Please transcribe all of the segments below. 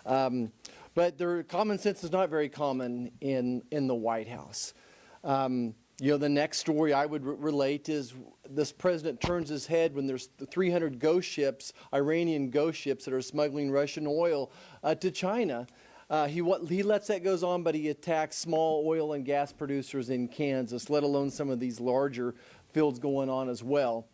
But their common sense is not very common in the White House. The next story I would relate is this president turns his head when there's 300 ghost ships, Iranian ghost ships that are smuggling Russian oil to China. He lets that goes on, but he attacks small oil and gas producers in Kansas, let alone some of these larger fields going on as well.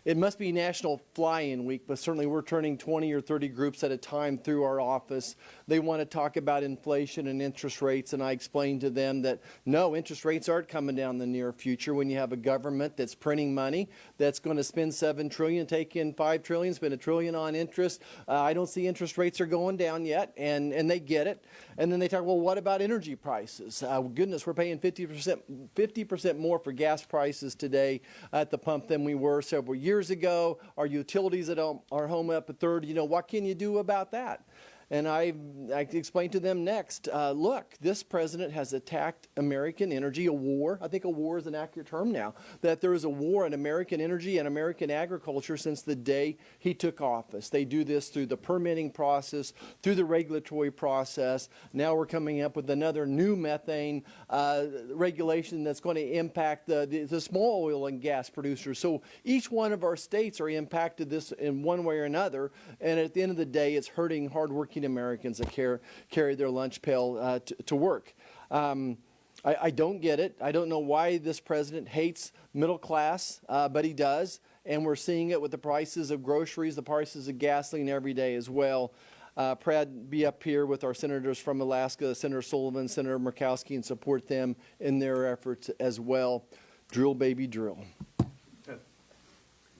It must be National Fly-In Week, but certainly we're turning 20 or 30 groups at a time through our office. They want to talk about inflation and interest rates, and I explained to them that no, interest rates aren't coming down in the near future when you have a government that's printing money, that's going to spend $7 trillion, take in $5 trillion, spend $1 trillion on interest. I don't see interest rates are going down yet, and they get it. And then they talk, well, what about energy prices? Goodness, we're paying 50% more for gas prices today at the pump than we were several years ago. Our utilities at our home up a third. What can you do about that? And I explained to them next, look, this president has attacked American energy, a war. I think a war is an accurate term now, that there is a war on American energy and American agriculture since the day he took office. They do this through the permitting process, through the regulatory process. Now we're coming up with another new methane regulation that's going to impact the small oil and gas producers. So each one of our states are impacted this in one way or another. And at the end of the day, it's hurting hardworking Americans that carry their lunch pail to work. I don't get it. I don't know why this president hates middle class, but he does. And we're seeing it with the prices of groceries, the prices of gasoline every day as well. Proud to be up here with our senators from Alaska, Senator Sullivan, Senator Murkowski, and support them in their efforts as well. Drill, baby, drill.